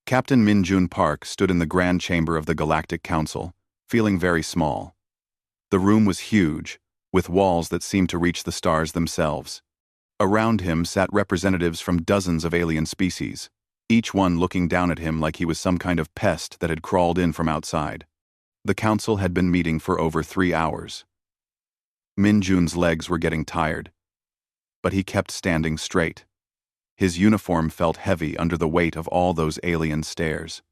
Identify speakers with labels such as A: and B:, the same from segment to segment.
A: Captain Min Jun Park stood in the grand chamber of the Galactic Council, feeling very small. The room was huge, with walls that seemed to reach the stars themselves. Around him sat representatives from dozens of alien species, each one looking down at him like he was some kind of pest that had crawled in from outside. The council had been meeting for over 3 hours. Min Jun's legs were getting tired, but he kept standing straight. His uniform felt heavy under the weight of all those alien stares.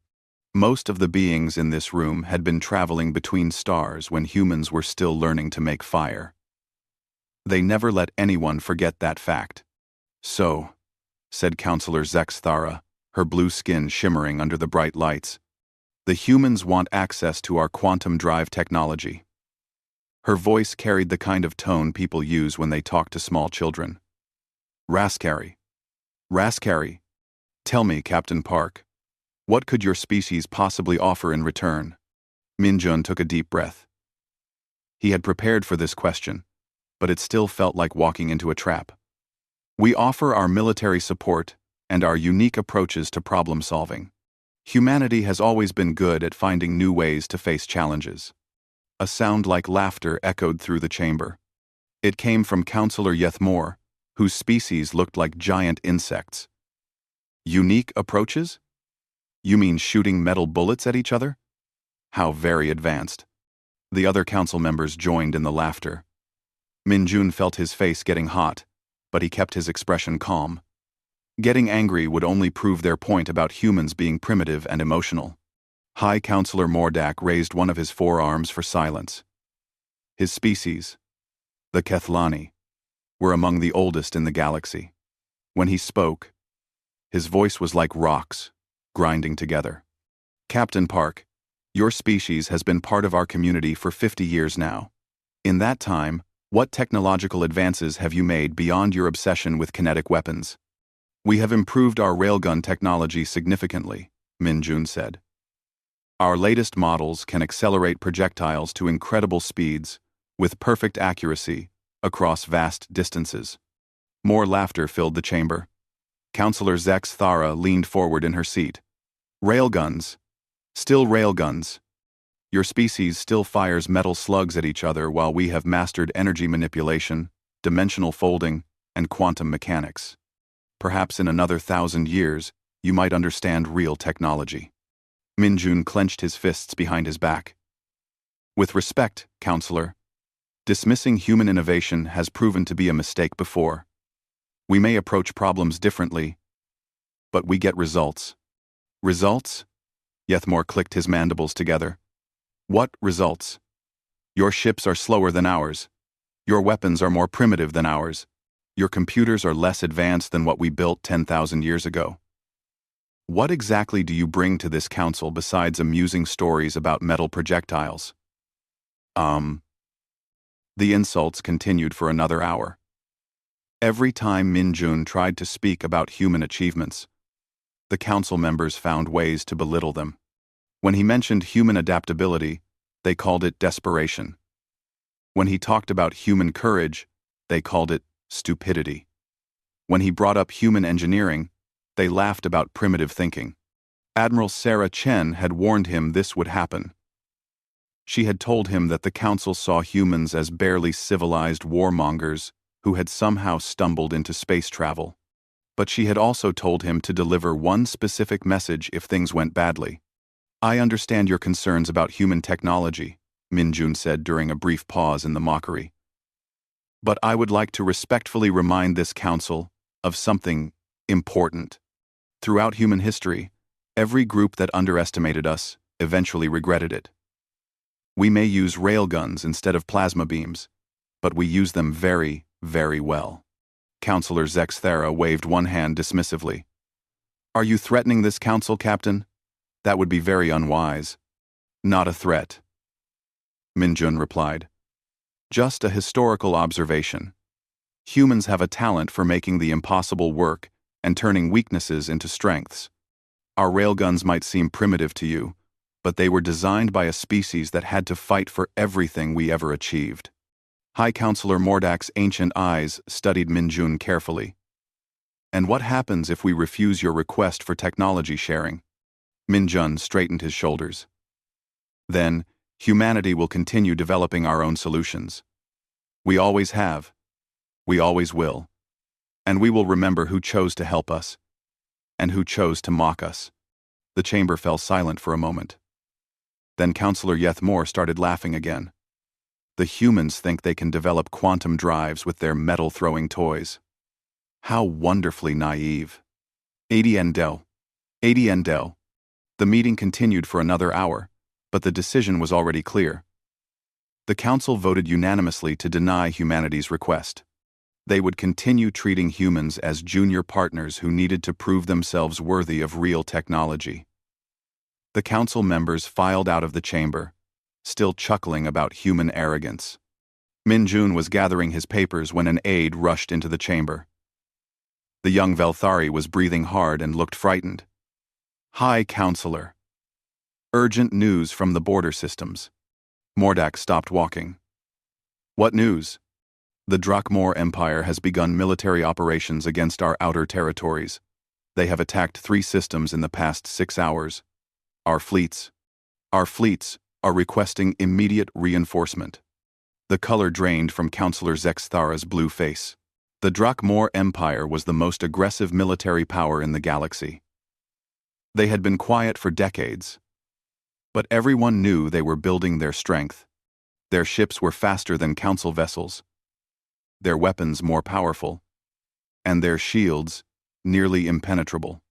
A: Most of the beings in this room had been traveling between stars when humans were still learning to make fire. They never let anyone forget that fact. "So," said Counselor Zex Thara, her blue skin shimmering under the bright lights, "the humans want access to our quantum drive technology." Her voice carried the kind of tone people use when they talk to small children. Raskari, tell me, Captain Park, what could your species possibly offer in return?" Min Jun took a deep breath. He had prepared for this question, but it still felt like walking into a trap. "We offer our military support and our unique approaches to problem solving. Humanity has always been good at finding new ways to face challenges." A sound like laughter echoed through the chamber. It came from Counselor Yethmore, whose species looked like giant insects. "Unique approaches? You mean shooting metal bullets at each other? How very advanced." The other council members joined in the laughter. Min Jun felt his face getting hot, but he kept his expression calm. Getting angry would only prove their point about humans being primitive and emotional. High Counselor Mordak raised one of his forearms for silence. His species, the Kethlani, were among the oldest in the galaxy. When he spoke, his voice was like rocks, grinding together. "Captain Park, your species has been part of our community for 50 years now. In that time, what technological advances have you made beyond your obsession with kinetic weapons?" "We have improved our railgun technology significantly," Min Jun said. "Our latest models can accelerate projectiles to incredible speeds, with perfect accuracy, across vast distances." More laughter filled the chamber. Counselor Zex Thara leaned forward in her seat. "Railguns. Still railguns. Your species still fires metal slugs at each other while we have mastered energy manipulation, dimensional folding, and quantum mechanics. Perhaps in another 1,000 years, you might understand real technology." Min Jun clenched his fists behind his back. "With respect, Counselor, dismissing human innovation has proven to be a mistake before. We may approach problems differently, but we get results." "Results?" Yethmore clicked his mandibles together. "What results? Your ships are slower than ours. Your weapons are more primitive than ours. Your computers are less advanced than what we built 10,000 years ago. What exactly do you bring to this council besides amusing stories about metal projectiles?" The insults continued for another hour. Every time Min Jun tried to speak about human achievements, the council members found ways to belittle them. When he mentioned human adaptability, they called it desperation. When he talked about human courage, they called it stupidity. When he brought up human engineering, they laughed about primitive thinking. Admiral Sarah Chen had warned him this would happen. She had told him that the council saw humans as barely civilized warmongers who had somehow stumbled into space travel. But she had also told him to deliver one specific message if things went badly. "I understand your concerns about human technology," Min Jun said during a brief pause in the mockery. "But I would like to respectfully remind this council of something important. Throughout human history, every group that underestimated us eventually regretted it. We may use railguns instead of plasma beams, but we use them very, very well." Counselor Zex Thara waved one hand dismissively. "Are you threatening this council, Captain? That would be very unwise." "Not a threat," Min Jun replied. "Just a historical observation. Humans have a talent for making the impossible work and turning weaknesses into strengths. Our railguns might seem primitive to you, but they were designed by a species that had to fight for everything we ever achieved." High Counselor Mordak's ancient eyes studied Min Jun carefully. "And what happens if we refuse your request for technology sharing?" Min-jun straightened his shoulders. Then, humanity will continue developing our own solutions. We always have. We always will. And we will remember who chose to help us, and who chose to mock us. The chamber fell silent for a moment. Then Counselor Yethmore started laughing again. The humans think they can develop quantum drives with their metal-throwing toys. How wonderfully naive. ADN-del. ADN-del. The meeting continued for another hour, but the decision was already clear. The council voted unanimously to deny humanity's request. They would continue treating humans as junior partners who needed to prove themselves worthy of real technology. The council members filed out of the chamber, still chuckling about human arrogance. Min-jun was gathering his papers when an aide rushed into the chamber. The young Velthari was breathing hard and looked frightened. "Hi, Counselor. Urgent news from the border systems." Mordak stopped walking. "What news?" "The Drakmor Empire has begun military operations against our outer territories. They have attacked 3 systems in the past 6 hours. Our fleets are requesting immediate reinforcement." The color drained from Counselor Zexthara's blue face. The Drakmor Empire was the most aggressive military power in the galaxy. They had been quiet for decades, but everyone knew they were building their strength. Their ships were faster than council vessels, their weapons more powerful, and their shields nearly impenetrable.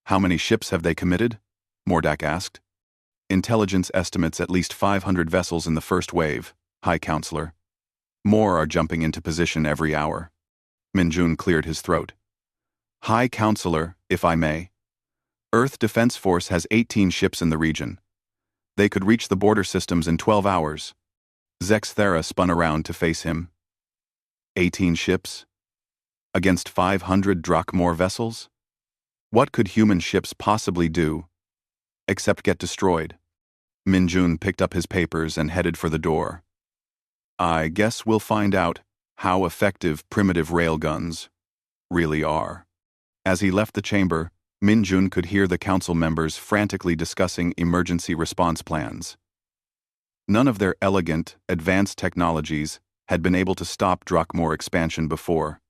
A: "How many ships have they committed?" Mordak asked. "Intelligence estimates at least 500 vessels in the first wave, High Counselor. More are jumping into position every hour." Min-jun cleared his throat. "High Counselor, if I may. Earth Defense Force has 18 ships in the region. They could reach the border systems in 12 hours. Zexthara spun around to face him. 18 ships? Against 500 Drakmor vessels? What could human ships possibly do, except get destroyed? Min-jun picked up his papers and headed for the door. "I guess we'll find out how effective primitive railguns really are." As he left the chamber, Min-jun could hear the council members frantically discussing emergency response plans. None of their elegant, advanced technologies had been able to stop Drakmor expansion before.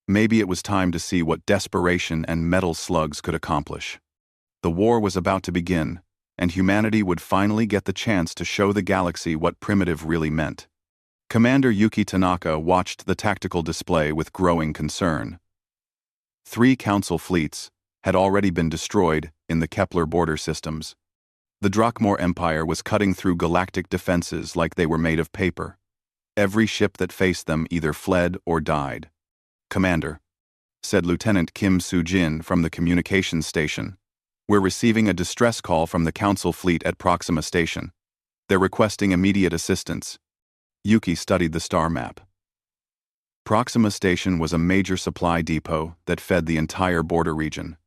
A: Maybe it was time to see what desperation and metal slugs could accomplish. The war was about to begin, and humanity would finally get the chance to show the galaxy what primitive really meant. Commander Yuki Tanaka watched the tactical display with growing concern. 3 council fleets had already been destroyed in the Kepler border systems. The Drakmor Empire was cutting through galactic defenses like they were made of paper. Every ship that faced them either fled or died. "Commander," said Lieutenant Kim Soo-jin from the communications station, "we're receiving a distress call from the council fleet at Proxima Station. They're requesting immediate assistance." Yuki studied the star map. Proxima Station was a major supply depot that fed the entire border region.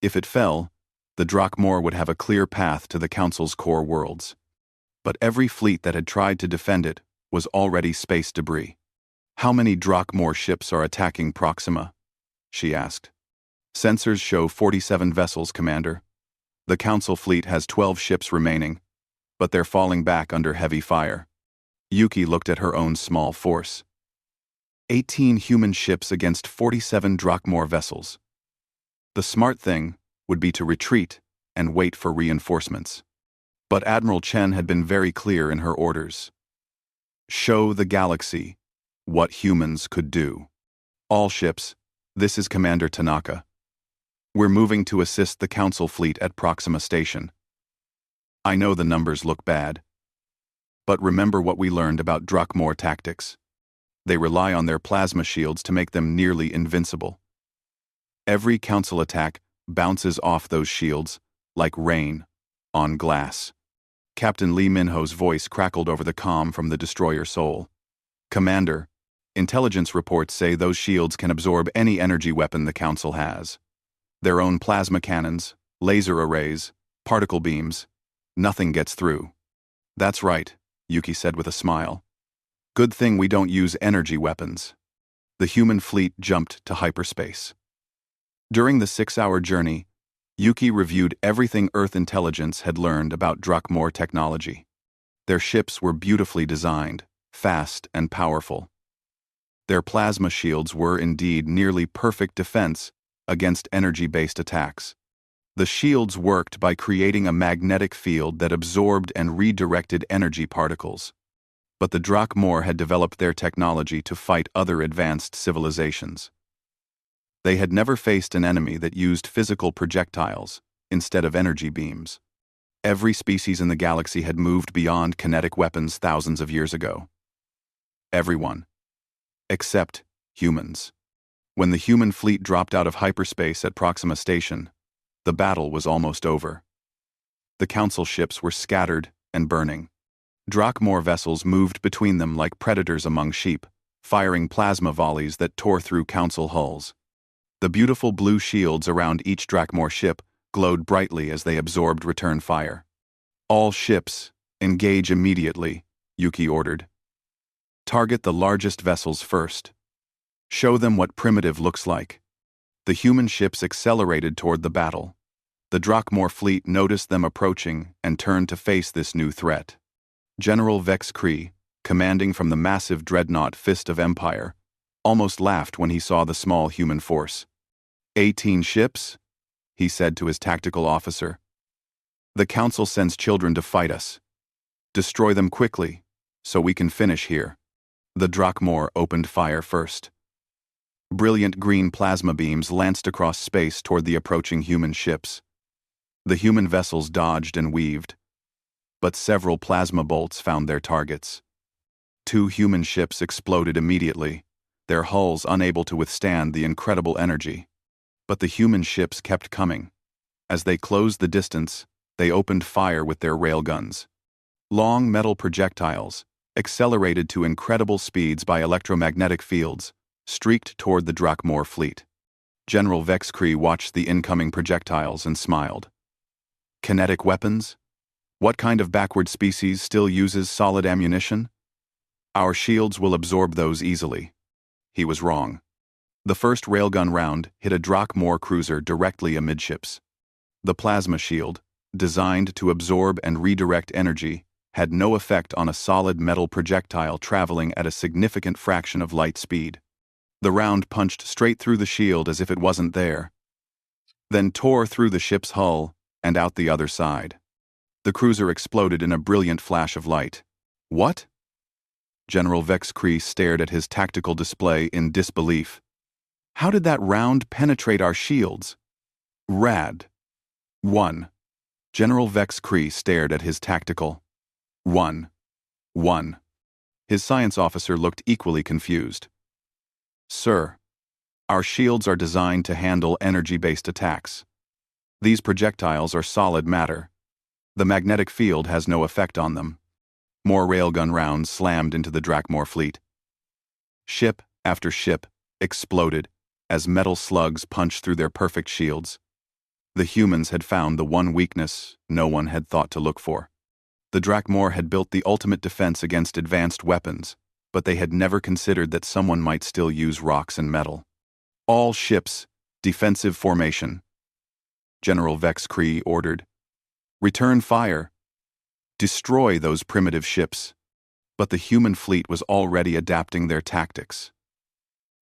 A: If it fell, the Drakmor would have a clear path to the Council's core worlds. But every fleet that had tried to defend it was already space debris. "How many Drakmor ships are attacking Proxima?" she asked. "Sensors show 47 vessels, Commander. The Council fleet has 12 ships remaining, but they're falling back under heavy fire." Yuki looked at her own small force. 18 human ships against 47 Drakmor vessels. The smart thing would be to retreat and wait for reinforcements. But Admiral Chen had been very clear in her orders. "Show the galaxy what humans could do. All ships, this is Commander Tanaka. We're moving to assist the Council fleet at Proxima Station. I know the numbers look bad, but remember what we learned about Drakmor tactics. They rely on their plasma shields to make them nearly invincible. Every Council attack bounces off those shields like rain on glass." Captain Lee Minho's voice crackled over the comm from the destroyer Soul. "Commander, intelligence reports say those shields can absorb any energy weapon the Council has. Their own plasma cannons, laser arrays, particle beams. Nothing gets through." "That's right," Yuki said with a smile. "Good thing we don't use energy weapons." The human fleet jumped to hyperspace. During the 6-hour journey, Yuki reviewed everything Earth intelligence had learned about Drakmor technology. Their ships were beautifully designed, fast and powerful. Their plasma shields were indeed nearly perfect defense against energy-based attacks. The shields worked by creating a magnetic field that absorbed and redirected energy particles. But the Drakmor had developed their technology to fight other advanced civilizations. They had never faced an enemy that used physical projectiles instead of energy beams. Every species in the galaxy had moved beyond kinetic weapons thousands of years ago. Everyone. Except humans. When the human fleet dropped out of hyperspace at Proxima Station, the battle was almost over. The Council ships were scattered and burning. Drakmor vessels moved between them like predators among sheep, firing plasma volleys that tore through Council hulls. The beautiful blue shields around each Drakmor ship glowed brightly as they absorbed return fire. All ships, engage immediately, Yuki ordered. Target the largest vessels first. Show them what primitive looks like. The human ships accelerated toward the battle. The Drakmor fleet noticed them approaching and turned to face this new threat. General Vex Kree, commanding from the massive dreadnought Fist of Empire, almost laughed when he saw the small human force. 18 ships? He said to his tactical officer. The Council sends children to fight us. Destroy them quickly, so we can finish here. The Drakmor opened fire first. Brilliant green plasma beams lanced across space toward the approaching human ships. The human vessels dodged and weaved, but several plasma bolts found their targets. 2 human ships exploded immediately, their hulls unable to withstand the incredible energy. But the human ships kept coming. As they closed the distance, they opened fire with their railguns. Long metal projectiles, accelerated to incredible speeds by electromagnetic fields, streaked toward the Drakmor fleet. General Vex Kree watched the incoming projectiles and smiled. Kinetic weapons? What kind of backward species still uses solid ammunition? Our shields will absorb those easily. He was wrong. The first railgun round hit a Drakmor cruiser directly amidships. The plasma shield, designed to absorb and redirect energy, had no effect on a solid metal projectile traveling at a significant fraction of light speed. The round punched straight through the shield as if it wasn't there, then tore through the ship's hull and out the other side. The cruiser exploded in a brilliant flash of light. What? General Vex Kree stared at his tactical display in disbelief. How did that round penetrate our shields? Rad. 1. General Vex Kree stared at his tactical. 1. His science officer looked equally confused. Sir, our shields are designed to handle energy-based attacks. These projectiles are solid matter. The magnetic field has no effect on them. More railgun rounds slammed into the Drakmor fleet. Ship after ship exploded as metal slugs punched through their perfect shields. The humans had found the one weakness no one had thought to look for. The Drakmor had built the ultimate defense against advanced weapons, but they had never considered that someone might still use rocks and metal. All ships, defensive formation. General Vex Kree ordered. Return fire. Destroy those primitive ships. But the human fleet was already adapting their tactics.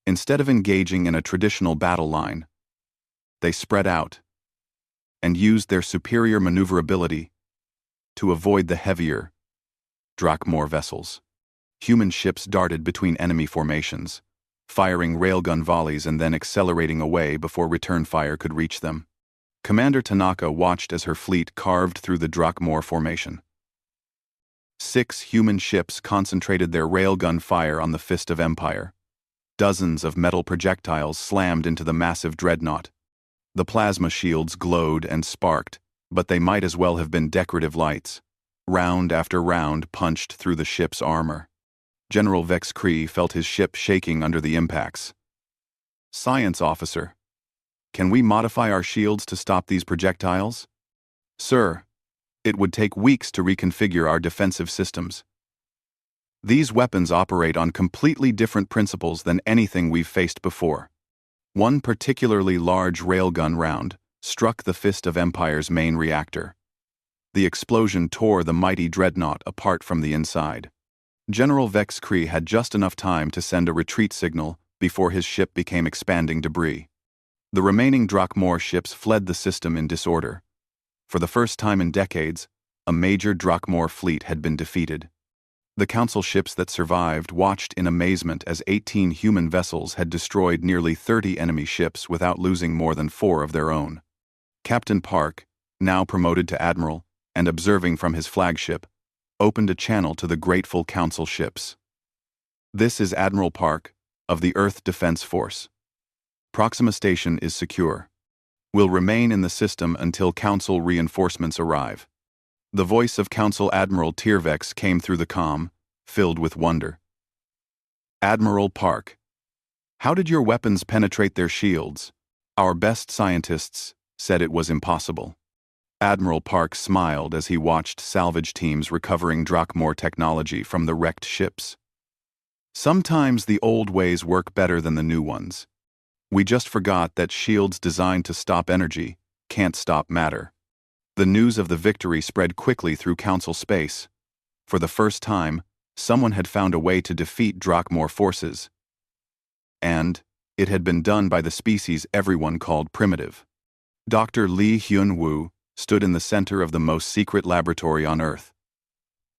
A: Instead of engaging in a traditional battle line, they spread out and used their superior maneuverability to avoid the heavier Drakmor vessels. Human ships darted between enemy formations, firing railgun volleys and then accelerating away before return fire could reach them. Commander Tanaka watched as her fleet carved through the Drakmor formation. 6 human ships concentrated their railgun fire on the Fist of Empire. Dozens of metal projectiles slammed into the massive dreadnought. The plasma shields glowed and sparked, but they might as well have been decorative lights. Round after round punched through the ship's armor. General Vex Kree felt his ship shaking under the impacts. Science officer, can we modify our shields to stop these projectiles? Sir, it would take weeks to reconfigure our defensive systems. These weapons operate on completely different principles than anything we've faced before. One particularly large railgun round struck the Fist of Empire's main reactor. The explosion tore the mighty dreadnought apart from the inside. General Vex Kree had just enough time to send a retreat signal before his ship became expanding debris. The remaining Drakmor ships fled the system in disorder. For the first time in decades, a major Drakmor fleet had been defeated. The Council ships that survived watched in amazement as 18 human vessels had destroyed nearly 30 enemy ships without losing more than 4 of their own. Captain Park, now promoted to Admiral and observing from his flagship, opened a channel to the grateful Council ships. "This is Admiral Park, of the Earth Defense Force. Proxima Station is secure. Will remain in the system until Council reinforcements arrive." The voice of Council Admiral Tyrvex came through the comm, filled with wonder. "Admiral Park, how did your weapons penetrate their shields? Our best scientists said it was impossible." Admiral Park smiled as he watched salvage teams recovering Drakmor technology from the wrecked ships. "Sometimes the old ways work better than the new ones. We just forgot that shields designed to stop energy can't stop matter." The news of the victory spread quickly through Council space. For the first time, someone had found a way to defeat Drakmor forces. And it had been done by the species everyone called primitive. Dr. Lee Hyun-woo stood in the center of the most secret laboratory on Earth.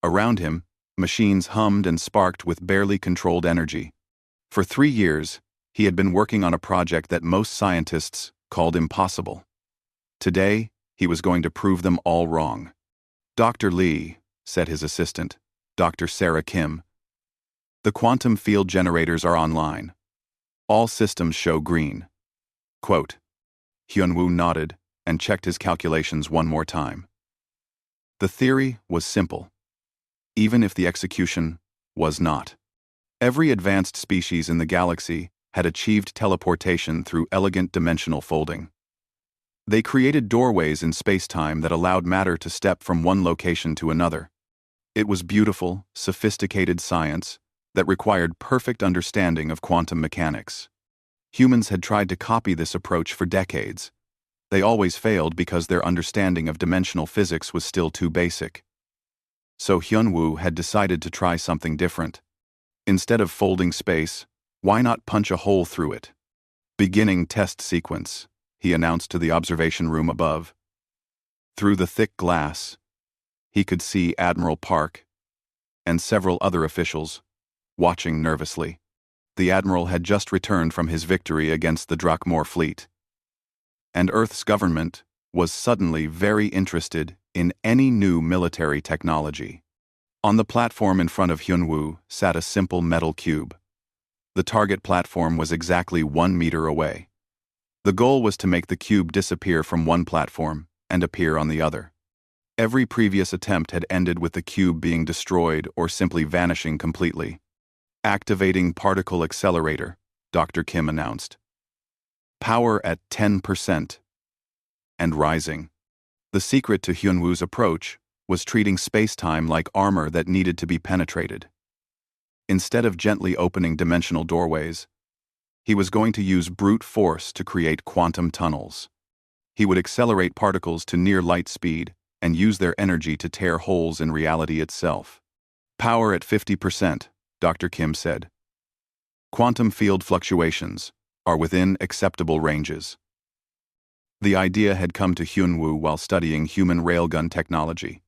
A: Around him, machines hummed and sparked with barely controlled energy. For 3 years, he had been working on a project that most scientists called impossible. Today, he was going to prove them all wrong. "Dr. Lee," said his assistant, Dr. Sarah Kim, "the quantum field generators are online. All systems show green." Quote. Hyun-woo nodded and checked his calculations one more time. The theory was simple, even if the execution was not. Every advanced species in the galaxy had achieved teleportation through elegant dimensional folding. They created doorways in space-time that allowed matter to step from one location to another. It was beautiful, sophisticated science that required perfect understanding of quantum mechanics. Humans had tried to copy this approach for decades. They always failed because their understanding of dimensional physics was still too basic. So Hyun-woo had decided to try something different. Instead of folding space, why not punch a hole through it? "Beginning test sequence," he announced to the observation room above. Through the thick glass, he could see Admiral Park and several other officials watching nervously. The Admiral had just returned from his victory against the Drakmor fleet. And Earth's government was suddenly very interested in any new military technology. On the platform in front of Hyun-woo sat a simple metal cube. The target platform was exactly 1 meter away. The goal was to make the cube disappear from one platform and appear on the other. Every previous attempt had ended with the cube being destroyed or simply vanishing completely. "Activating particle accelerator," Dr. Kim announced. "Power at 10%. And rising." The secret to Hyun-woo's approach was treating space-time like armor that needed to be penetrated. Instead of gently opening dimensional doorways, he was going to use brute force to create quantum tunnels. He would accelerate particles to near light speed and use their energy to tear holes in reality itself. "Power at 50%, Dr. Kim said. "Quantum field fluctuations are within acceptable ranges." The idea had come to Hyun-woo while studying human railgun technology.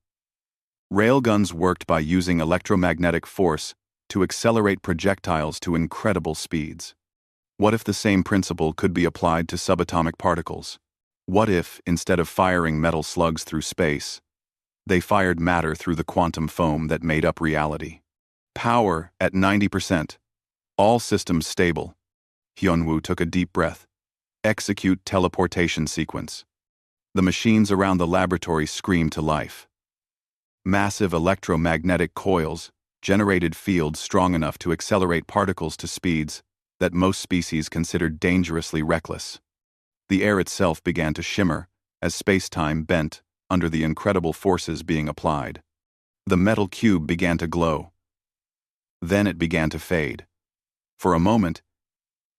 A: Railguns worked by using electromagnetic force to accelerate projectiles to incredible speeds. What if the same principle could be applied to subatomic particles? What if, instead of firing metal slugs through space, they fired matter through the quantum foam that made up reality? "Power at 90%. All systems stable." Hyun-woo took a deep breath. "Execute teleportation sequence." The machines around the laboratory screamed to life. Massive electromagnetic coils generated fields strong enough to accelerate particles to speeds that most species considered dangerously reckless. The air itself began to shimmer as space-time bent under the incredible forces being applied. The metal cube began to glow. Then it began to fade. For a moment,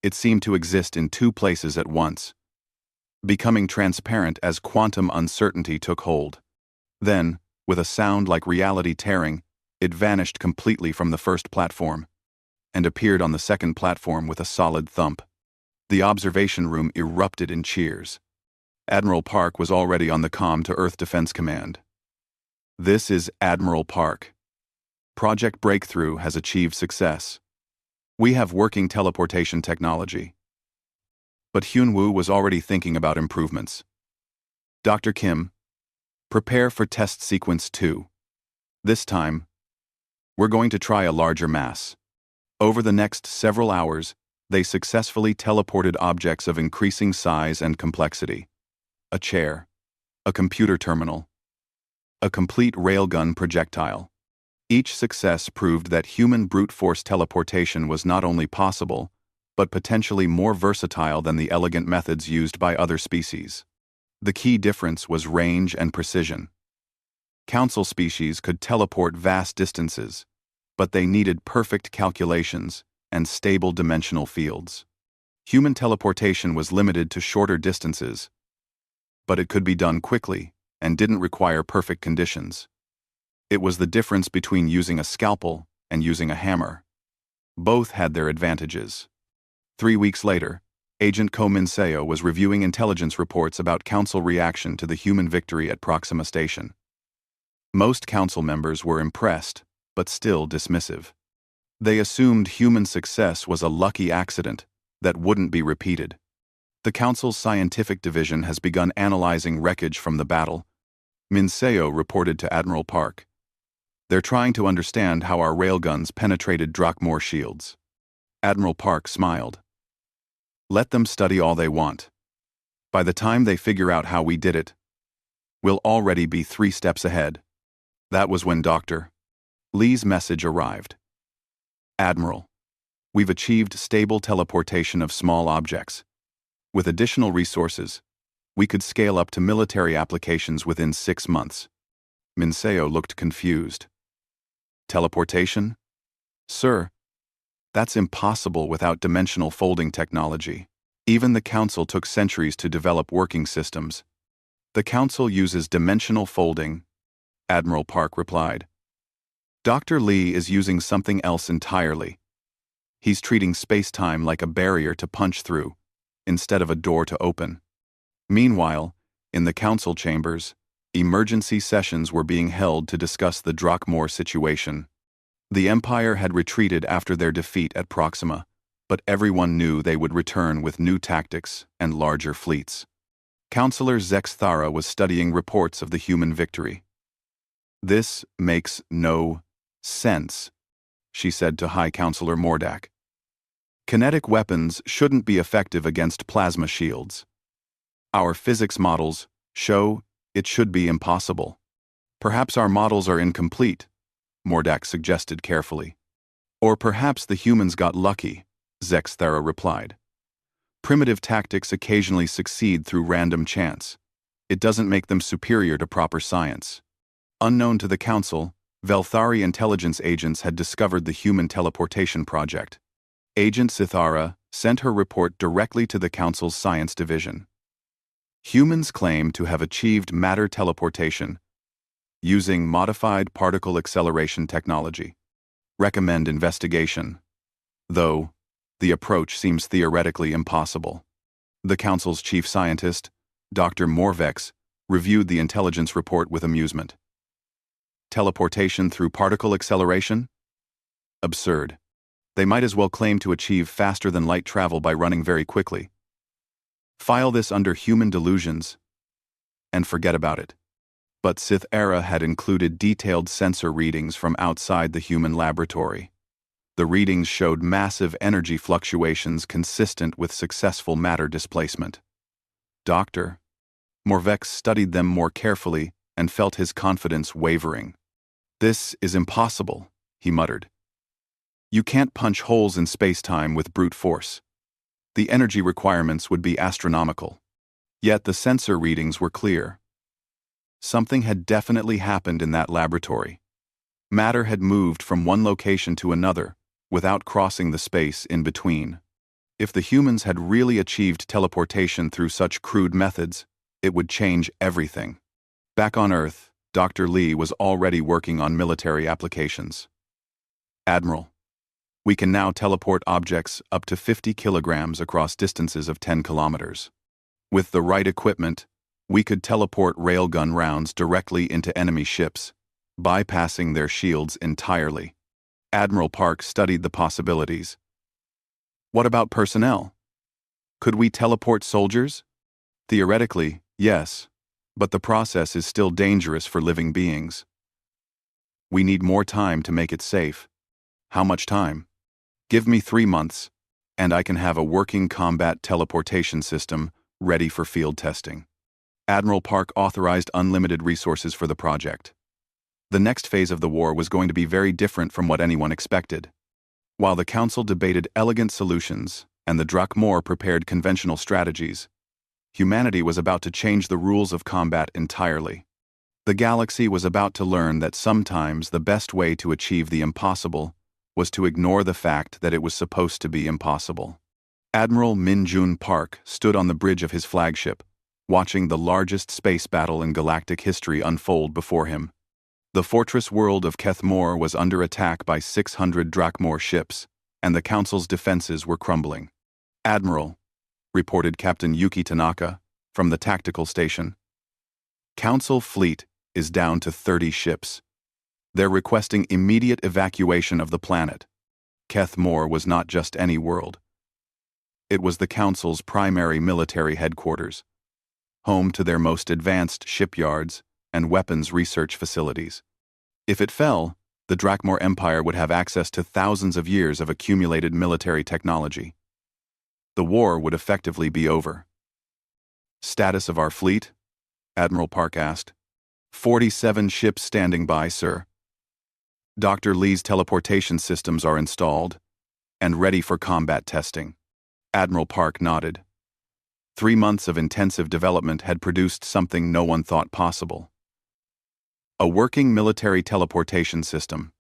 A: it seemed to exist in 2 places at once. becoming transparent as quantum uncertainty took hold. Then, with a sound like reality tearing, it vanished completely from the first platform and appeared on the second platform with a solid thump. The observation room erupted in cheers. Admiral Park was already on the comm to Earth Defense Command. "This is Admiral Park. Project Breakthrough has achieved success. We have working teleportation technology." But Hyun-woo was already thinking about improvements. "Dr. Kim, prepare for test sequence 2. This time, we're going to try a larger mass." Over the next several hours, they successfully teleported objects of increasing size and complexity. A chair, a computer terminal, a complete railgun projectile. Each success proved that human brute force teleportation was not only possible, but potentially more versatile than the elegant methods used by other species. The key difference was range and precision. Council species could teleport vast distances, but they needed perfect calculations and stable dimensional fields. Human teleportation was limited to shorter distances, but it could be done quickly and didn't require perfect conditions. It was the difference between using a scalpel and using a hammer. Both had their advantages. 3 weeks later, Agent Ko Min-seo was reviewing intelligence reports about Council reaction to the human victory at Proxima Station. Most Council members were impressed, but still dismissive. They assumed human success was a lucky accident that wouldn't be repeated. The Council's scientific division has begun analyzing wreckage from the battle, Min-seo reported to Admiral Park. "They're trying to understand how our railguns penetrated Drakmor shields." Admiral Park smiled. "Let them study all they want. By the time they figure out how we did it, we'll already be 3 steps ahead." That was when Dr. Lee's message arrived. "Admiral, we've achieved stable teleportation of small objects. With additional resources, we could scale up to military applications within 6 months." Min-seo looked confused. "Teleportation? Sir, that's impossible without dimensional folding technology. Even the Council took centuries to develop working systems." "The Council uses dimensional folding," Admiral Park replied. "Dr. Lee is using something else entirely. He's treating space-time like a barrier to punch through, instead of a door to open." Meanwhile, in the Council chambers, emergency sessions were being held to discuss the Drakmor situation. The Empire had retreated after their defeat at Proxima, but everyone knew they would return with new tactics and larger fleets. Counselor Zex Thara was studying reports of the human victory. "This makes no sense," she said to High Counselor Mordak. "Kinetic weapons shouldn't be effective against plasma shields. Our physics models show it should be impossible." "Perhaps our models are incomplete," Mordak suggested carefully. "Or perhaps the humans got lucky," Zex Thara replied. "Primitive tactics occasionally succeed through random chance. It doesn't make them superior to proper science." Unknown to the Council, Velthari intelligence agents had discovered the human teleportation project. Agent Sithara sent her report directly to the Council's science division. "Humans claim to have achieved matter teleportation using modified particle acceleration technology. Recommend investigation. Though, the approach seems theoretically impossible." The Council's chief scientist, Dr. Morvex, reviewed the intelligence report with amusement. "Teleportation through particle acceleration? Absurd. They might as well claim to achieve faster-than-light travel by running very quickly. File this under human delusions and forget about it." But Sith Era had included detailed sensor readings from outside the human laboratory. The readings showed massive energy fluctuations consistent with successful matter displacement. Dr. Morvex studied them more carefully and felt his confidence wavering. "This is impossible," he muttered. "You can't punch holes in space-time with brute force. The energy requirements would be astronomical." Yet the sensor readings were clear. Something had definitely happened in that laboratory. Matter had moved from one location to another without crossing the space in between. If the humans had really achieved teleportation through such crude methods, it would change everything. Back on Earth, Dr. Lee was already working on military applications. Admiral, we can now teleport objects up to 50 kilograms across distances of 10 kilometers. With the right equipment, we could teleport railgun rounds directly into enemy ships, bypassing their shields entirely. Admiral Park studied the possibilities. What about personnel? Could we teleport soldiers? Theoretically, yes, but the process is still dangerous for living beings. We need more time to make it safe. How much time? Give me 3 months, and I can have a working combat teleportation system ready for field testing. Admiral Park authorized unlimited resources for the project. The next phase of the war was going to be very different from what anyone expected. While the Council debated elegant solutions and the Drakmor prepared conventional strategies, humanity was about to change the rules of combat entirely. The galaxy was about to learn that sometimes the best way to achieve the impossible was to ignore the fact that it was supposed to be impossible. Admiral Min-jun Park stood on the bridge of his flagship, watching the largest space battle in galactic history unfold before him. The fortress world of Kethmor was under attack by 600 Drakmor ships, and the Council's defenses were crumbling. Admiral, reported Captain Yuki Tanaka from the tactical station. Council fleet is down to 30 ships. They're requesting immediate evacuation of the planet. Kethmor was not just any world. It was the Council's primary military headquarters, home to their most advanced shipyards and weapons research facilities. If it fell, the Drakmor Empire would have access to thousands of years of accumulated military technology. The war would effectively be over. Status of our fleet? Admiral Park asked. 47 ships standing by, sir. Dr. Lee's teleportation systems are installed and ready for combat testing. Admiral Park nodded. 3 months of intensive development had produced something no one thought possible. A working military teleportation system.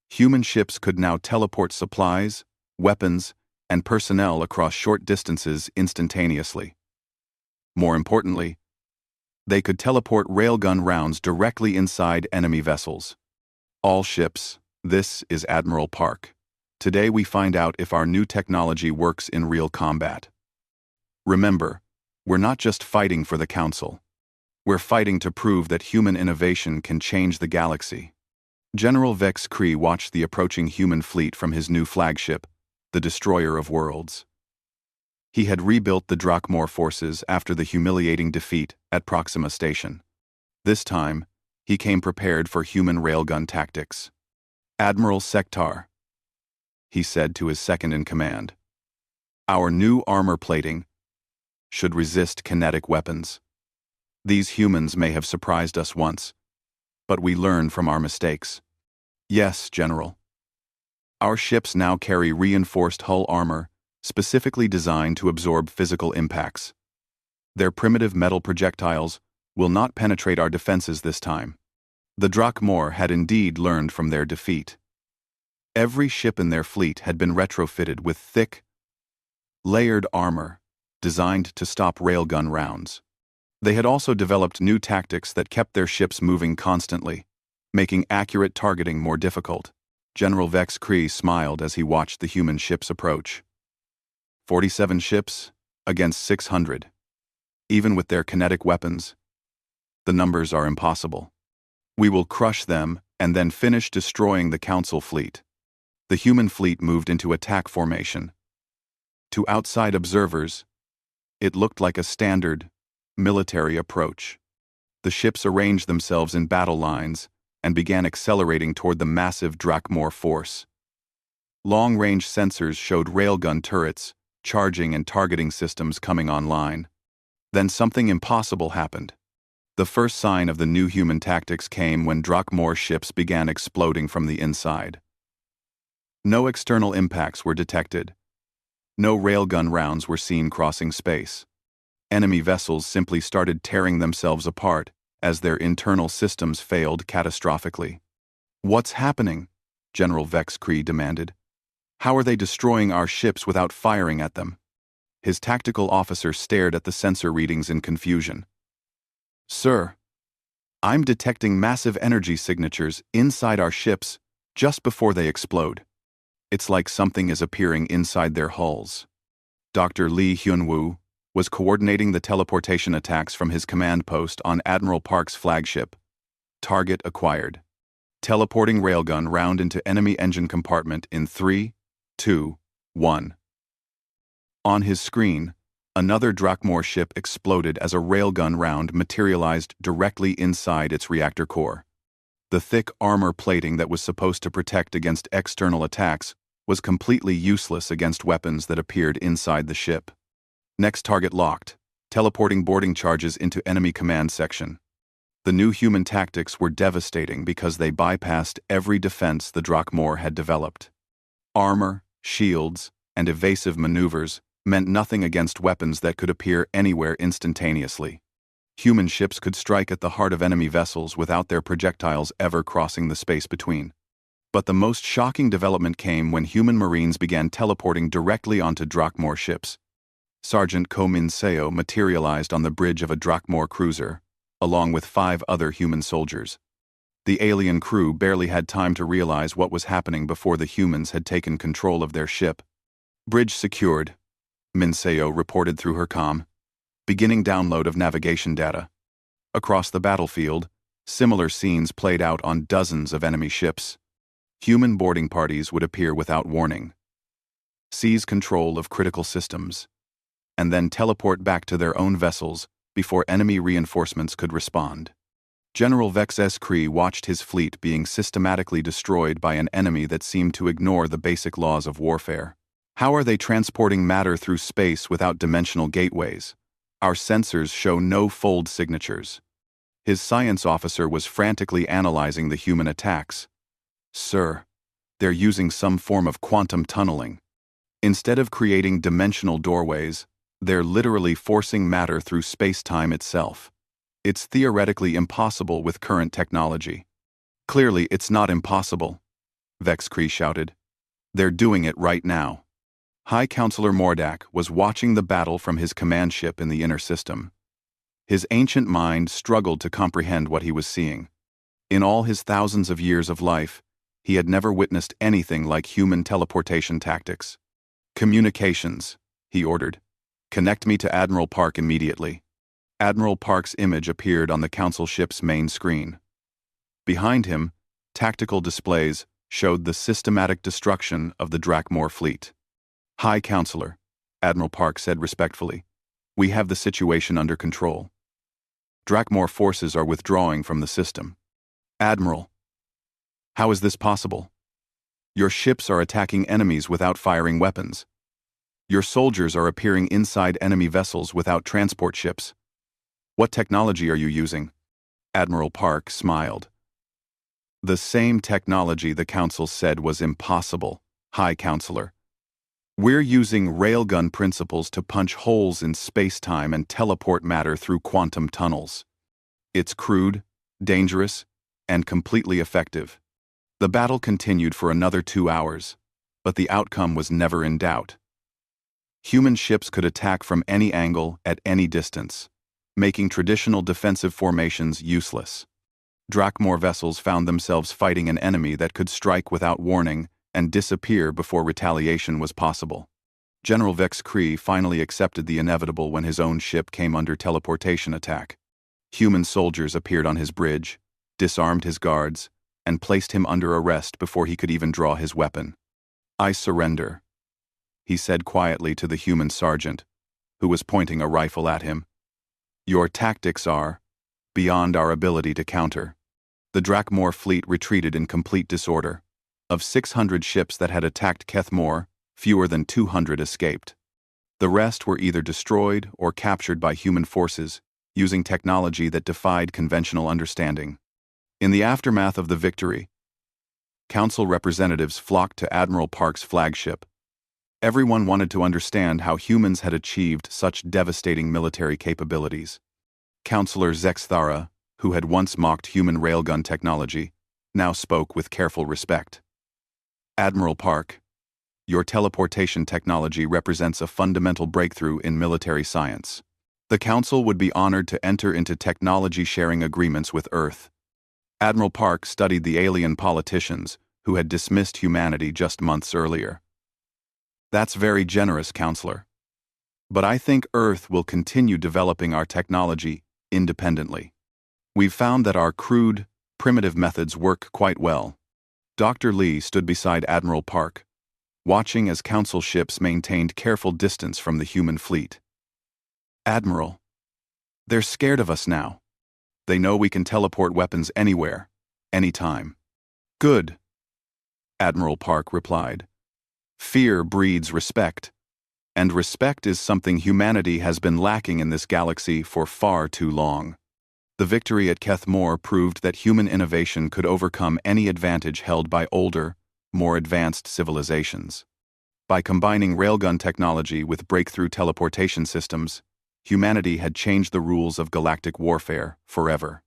A: Human ships could now teleport supplies, weapons, and personnel across short distances instantaneously. More importantly, they could teleport railgun rounds directly inside enemy vessels. All ships, this is Admiral Park. Today we find out if our new technology works in real combat. Remember, we're not just fighting for the Council. We're fighting to prove that human innovation can change the galaxy. General Vex Kree watched the approaching human fleet from his new flagship, the Destroyer of Worlds. He had rebuilt the Drakmor forces after the humiliating defeat at Proxima Station. This time, he came prepared for human railgun tactics. Admiral Sektar, he said to his second-in-command, our new armor plating should resist kinetic weapons. These humans may have surprised us once, but we learn from our mistakes. Yes, General. Our ships now carry reinforced hull armor, specifically designed to absorb physical impacts. Their primitive metal projectiles will not penetrate our defenses this time. The Drakmor had indeed learned from their defeat. Every ship in their fleet had been retrofitted with thick, layered armor designed to stop railgun rounds. They had also developed new tactics that kept their ships moving constantly, making accurate targeting more difficult. General Vex Kree smiled as he watched the human ships approach. 47 ships against 600. Even with their kinetic weapons, the numbers are impossible. We will crush them and then finish destroying the Council fleet. The human fleet moved into attack formation. To outside observers, it looked like a standard military approach. The ships arranged themselves in battle lines and began accelerating toward the massive Drakmor force. Long-range sensors showed railgun turrets, charging and targeting systems coming online. Then something impossible happened. The first sign of the new human tactics came when Drakmor ships began exploding from the inside. No external impacts were detected. No railgun rounds were seen crossing space. Enemy vessels simply started tearing themselves apart as their internal systems failed catastrophically. What's happening? General Vex Kree demanded. How are they destroying our ships without firing at them? His tactical officer stared at the sensor readings in confusion. "Sir, I'm detecting massive energy signatures inside our ships just before they explode. It's like something is appearing inside their hulls." Dr. Lee Hyun-woo was coordinating the teleportation attacks from his command post on Admiral Park's flagship. Target acquired. Teleporting railgun round into enemy engine compartment in 3, 2, 1. On his screen, another Drakmor ship exploded as a railgun round materialized directly inside its reactor core. The thick armor plating that was supposed to protect against external attacks was completely useless against weapons that appeared inside the ship. Next target locked, teleporting boarding charges into enemy command section. The new human tactics were devastating because they bypassed every defense the Drakmor had developed. Armor, shields, and evasive maneuvers meant nothing against weapons that could appear anywhere instantaneously. Human ships could strike at the heart of enemy vessels without their projectiles ever crossing the space between. But the most shocking development came when human marines began teleporting directly onto Drakmor ships. Sergeant Ko Min Seo materialized on the bridge of a Drakmor cruiser, along with 5 other human soldiers. The alien crew barely had time to realize what was happening before the humans had taken control of their ship. "Bridge secured," Min Seo reported through her comm. "Beginning download of navigation data." Across the battlefield, similar scenes played out on dozens of enemy ships. Human boarding parties would appear without warning, seize control of critical systems, and then teleport back to their own vessels before enemy reinforcements could respond. General Vex S. Kree watched his fleet being systematically destroyed by an enemy that seemed to ignore the basic laws of warfare. "How are they transporting matter through space without dimensional gateways? Our sensors show no fold signatures." His science officer was frantically analyzing the human attacks. "Sir, they're using some form of quantum tunneling. Instead of creating dimensional doorways, they're literally forcing matter through space-time itself. It's theoretically impossible with current technology." "Clearly, it's not impossible," Vex Kree shouted. "They're doing it right now." High Counselor Mordak was watching the battle from his command ship in the inner system. His ancient mind struggled to comprehend what he was seeing. In all his thousands of years of life, he had never witnessed anything like human teleportation tactics. "Communications," he ordered. "Connect me to Admiral Park immediately." Admiral Park's image appeared on the Council ship's main screen. Behind him, tactical displays showed the systematic destruction of the Drakmor fleet. "High Counselor," Admiral Park said respectfully, "we have the situation under control. Drakmor forces are withdrawing from the system." "Admiral, how is this possible? Your ships are attacking enemies without firing weapons. Your soldiers are appearing inside enemy vessels without transport ships. What technology are you using?" Admiral Park smiled. "The same technology the Council said was impossible, High Counselor. We're using railgun principles to punch holes in space-time and teleport matter through quantum tunnels. It's crude, dangerous, and completely effective." The battle continued for another 2 hours, but the outcome was never in doubt. Human ships could attack from any angle at any distance, making traditional defensive formations useless. Drakmor vessels found themselves fighting an enemy that could strike without warning and disappear before retaliation was possible. General Vex Kree finally accepted the inevitable when his own ship came under teleportation attack. Human soldiers appeared on his bridge, disarmed his guards, and placed him under arrest before he could even draw his weapon. "I surrender," he said quietly to the human sergeant, who was pointing a rifle at him. "Your tactics are beyond our ability to counter." The Drakmor fleet retreated in complete disorder. Of 600 ships that had attacked Kethmor, fewer than 200 escaped. The rest were either destroyed or captured by human forces, using technology that defied conventional understanding. In the aftermath of the victory, Council representatives flocked to Admiral Park's flagship. Everyone wanted to understand how humans had achieved such devastating military capabilities. Counselor Zexthara, who had once mocked human railgun technology, now spoke with careful respect. "Admiral Park, Your teleportation technology represents a fundamental breakthrough in military science. The Council would be honored to enter into technology-sharing agreements with Earth. Admiral Park studied the alien politicians who had dismissed humanity just months earlier. That's very generous, Counselor. But I think Earth will continue developing our technology independently. We've found that our crude, primitive methods work quite well. Dr. Lee stood beside Admiral Park, watching as Council ships maintained careful distance from the human fleet. Admiral, they're scared of us now. They know we can teleport weapons anywhere, anytime. Good, Admiral Park replied. Fear breeds respect, and respect is something humanity has been lacking in this galaxy for far too long. The victory at Keth Moor proved that human innovation could overcome any advantage held by older, more advanced civilizations. By combining railgun technology with breakthrough teleportation systems, humanity had changed the rules of galactic warfare forever.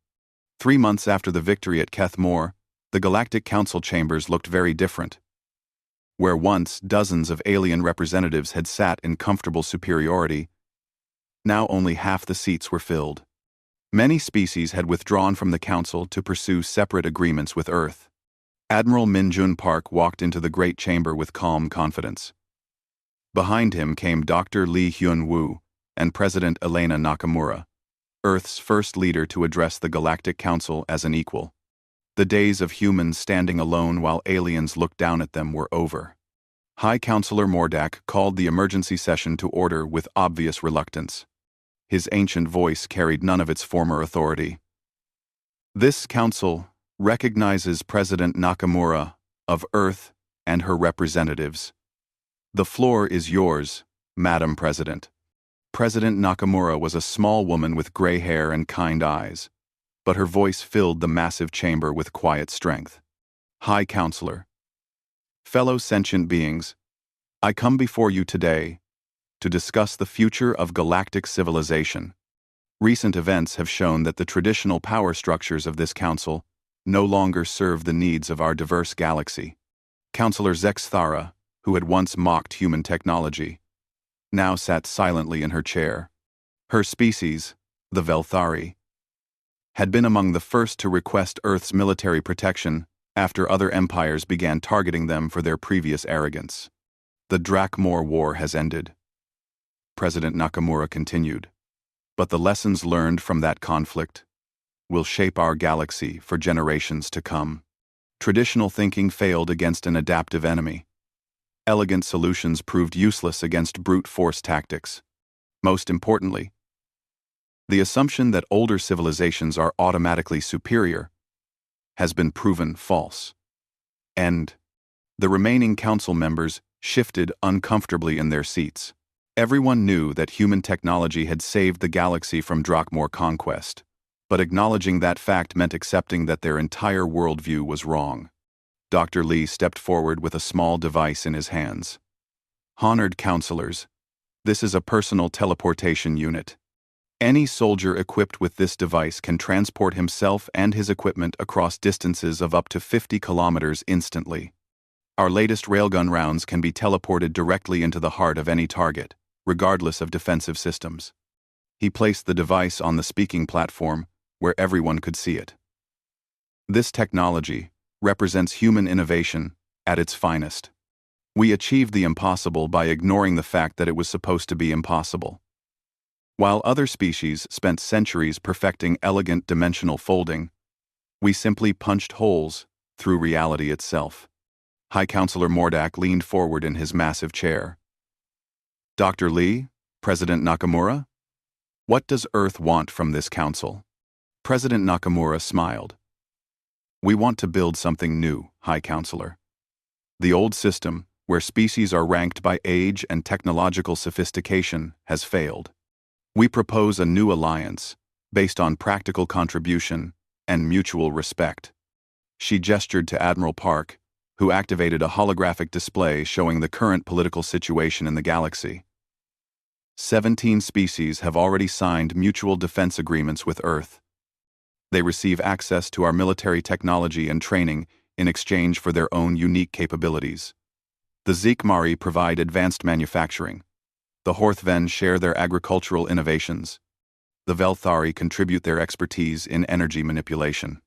A: 3 months after the victory at Keth Moor, the Galactic Council chambers looked very different. Where once dozens of alien representatives had sat in comfortable superiority, now only half the seats were filled. Many species had withdrawn from the Council to pursue separate agreements with Earth. Admiral Min-jun Park walked into the Great Chamber with calm confidence. Behind him came Dr. Lee Hyun-woo and President Elena Nakamura, Earth's first leader to address the Galactic Council as an equal. The days of humans standing alone while aliens looked down at them were over. High Counselor Mordak called the emergency session to order with obvious reluctance. His ancient voice carried none of its former authority. This council recognizes President Nakamura of Earth and her representatives. The floor is yours, Madam President. President Nakamura was a small woman with gray hair and kind eyes, but her voice filled the massive chamber with quiet strength. High Counselor, fellow sentient beings, I come before you today to discuss the future of galactic civilization. Recent events have shown that the traditional power structures of this council no longer serve the needs of our diverse galaxy. Counselor Zexthara, who had once mocked human technology, now sat silently in her chair. Her species, the Velthari, had been among the first to request Earth's military protection after other empires began targeting them for their previous arrogance. The Drakmor War has ended, President Nakamura continued, but the lessons learned from that conflict will shape our galaxy for generations to come. Traditional thinking failed against an adaptive enemy. Elegant solutions proved useless against brute force tactics. Most importantly, the assumption that older civilizations are automatically superior has been proven false. And the remaining council members shifted uncomfortably in their seats. Everyone knew that human technology had saved the galaxy from Drakmor conquest, but acknowledging that fact meant accepting that their entire worldview was wrong. Dr. Lee stepped forward with a small device in his hands. Honored counselors, this is a personal teleportation unit. Any soldier equipped with this device can transport himself and his equipment across distances of up to 50 kilometers instantly. Our latest railgun rounds can be teleported directly into the heart of any target, regardless of defensive systems. He placed the device on the speaking platform where everyone could see it. This technology represents human innovation at its finest. We achieved the impossible by ignoring the fact that it was supposed to be impossible. While other species spent centuries perfecting elegant dimensional folding, we simply punched holes through reality itself. High Counselor Mordak leaned forward in his massive chair. Dr. Lee, President Nakamura, what does Earth want from this council? President Nakamura smiled. We want to build something new, High Counselor. The old system, where species are ranked by age and technological sophistication, has failed. We propose a new alliance, based on practical contribution and mutual respect. She gestured to Admiral Park, who activated a holographic display showing the current political situation in the galaxy. 17 species have already signed mutual defense agreements with Earth. They receive access to our military technology and training in exchange for their own unique capabilities. The Zeekmari provide advanced manufacturing. The Horthven share their agricultural innovations. The Velthari contribute their expertise in energy manipulation.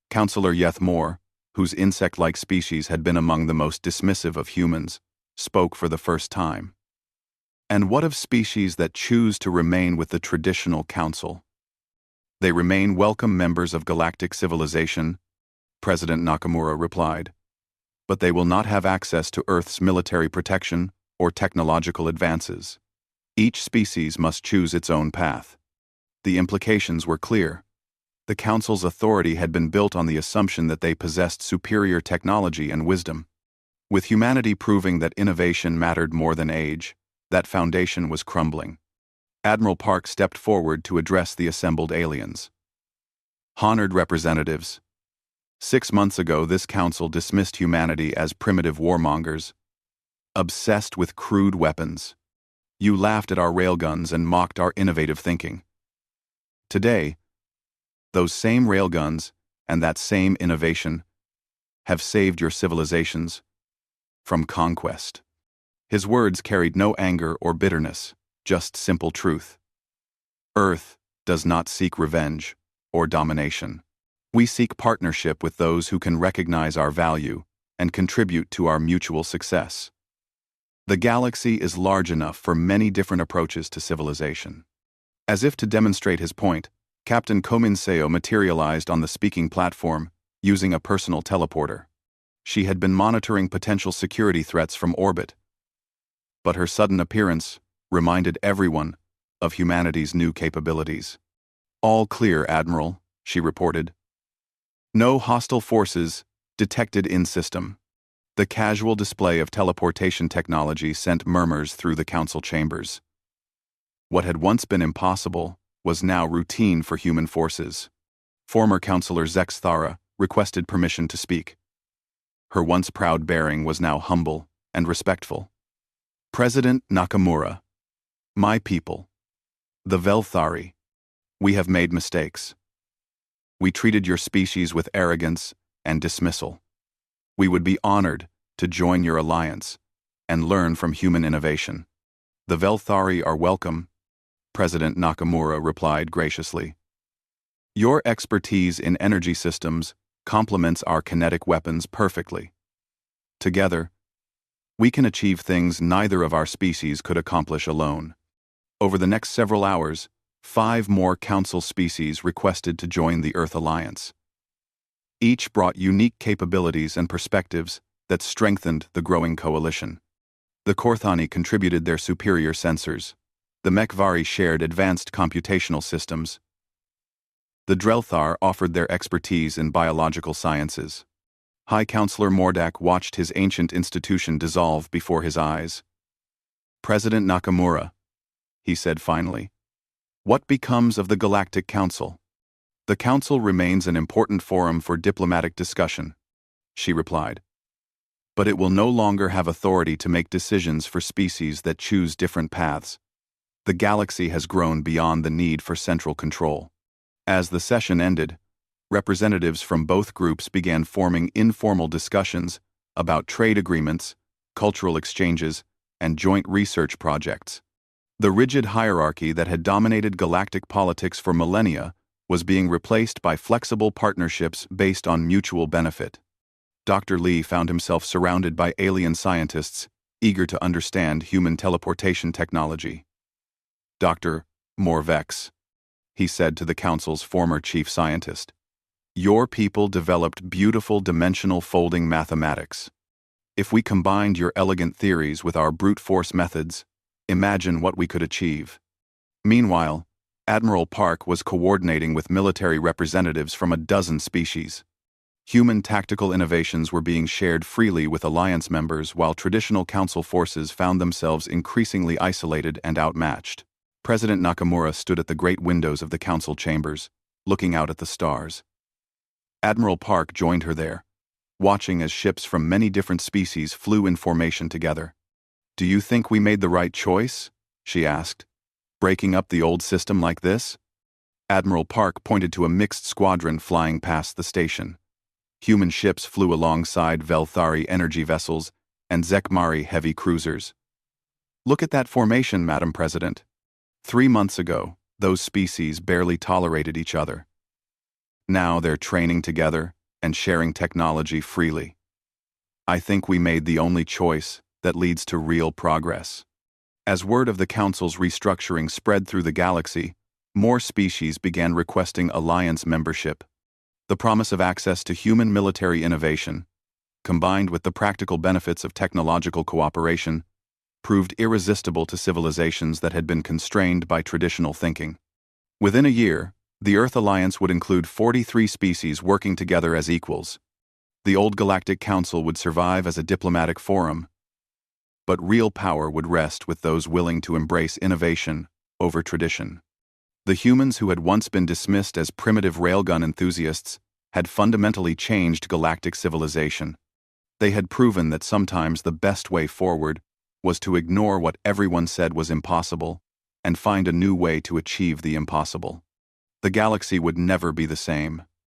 A: Counselor Yethmore, whose insect-like species had been among the most dismissive of humans, spoke for the first time. And what of species that choose to remain with the traditional council? They remain welcome members of galactic civilization, President Nakamura replied. But they will not have access to Earth's military protection or technological advances. Each species must choose its own path. The implications were clear. The Council's authority had been built on the assumption that they possessed superior technology and wisdom. With humanity proving that innovation mattered more than age, that foundation was crumbling. Admiral Park stepped forward to address the assembled aliens. Honored representatives, 6 months ago this council dismissed humanity as primitive warmongers, obsessed with crude weapons. You laughed at our railguns and mocked our innovative thinking. Today, those same railguns and that same innovation have saved your civilizations from conquest. His words carried no anger or bitterness, just simple truth. Earth does not seek revenge or domination. We seek partnership with those who can recognize our value and contribute to our mutual success. The galaxy is large enough for many different approaches to civilization. As if to demonstrate his point, Captain Kominseo materialized on the speaking platform using a personal teleporter. She had been monitoring potential security threats from orbit, but her sudden appearance reminded everyone of humanity's new capabilities. All clear, Admiral, she reported. No hostile forces detected in system. The casual display of teleportation technology sent murmurs through the council chambers. What had once been impossible was now routine for human forces. Former Counselor Zexthara requested permission to speak. Her once proud bearing was now humble and respectful. President Nakamura, my people, the Velthari, we have made mistakes. We treated your species with arrogance and dismissal. We would be honored to join your alliance and learn from human innovation. The Velthari are welcome, President Nakamura replied graciously. Your expertise in energy systems complements our kinetic weapons perfectly. Together, we can achieve things neither of our species could accomplish alone. Over the next several hours, 5 more Council species requested to join the Earth Alliance. Each brought unique capabilities and perspectives that strengthened the growing coalition. The Korthani contributed their superior sensors. The Mekvari shared advanced computational systems. The Drelthar offered their expertise in biological sciences. High Counselor Mordak watched his ancient institution dissolve before his eyes. President Nakamura, he said finally, what becomes of the Galactic Council? The Council remains an important forum for diplomatic discussion, she replied. But it will no longer have authority to make decisions for species that choose different paths. The galaxy has grown beyond the need for central control. As the session ended, representatives from both groups began forming informal discussions about trade agreements, cultural exchanges, and joint research projects. The rigid hierarchy that had dominated galactic politics for millennia was being replaced by flexible partnerships based on mutual benefit. Dr. Lee found himself surrounded by alien scientists eager to understand human teleportation technology. Dr. Morvex, he said to the Council's former chief scientist, your people developed beautiful dimensional folding mathematics. If we combined your elegant theories with our brute force methods, imagine what we could achieve. Meanwhile, Admiral Park was coordinating with military representatives from a dozen species. Human tactical innovations were being shared freely with Alliance members while traditional Council forces found themselves increasingly isolated and outmatched. President Nakamura stood at the great windows of the Council chambers, looking out at the stars. Admiral Park joined her there, watching as ships from many different species flew in formation together. Do you think we made the right choice? She asked. Breaking up the old system like this? Admiral Park pointed to a mixed squadron flying past the station. Human ships flew alongside Velthari energy vessels and Zekmari heavy cruisers. Look at that formation, Madam President. 3 months ago, those species barely tolerated each other. Now they're training together and sharing technology freely. I think we made the only choice that leads to real progress. As word of the Council's restructuring spread through the galaxy, more species began requesting alliance membership. The promise of access to human military innovation, combined with the practical benefits of technological cooperation, proved irresistible to civilizations that had been constrained by traditional thinking. Within a year, the Earth Alliance would include 43 species working together as equals. The old Galactic Council would survive as a diplomatic forum, but real power would rest with those willing to embrace innovation over tradition. The humans who had once been dismissed as primitive railgun enthusiasts had fundamentally changed galactic civilization. They had proven that sometimes the best way forward was to ignore what everyone said was impossible and find a new way to achieve the impossible. The galaxy would never be the same.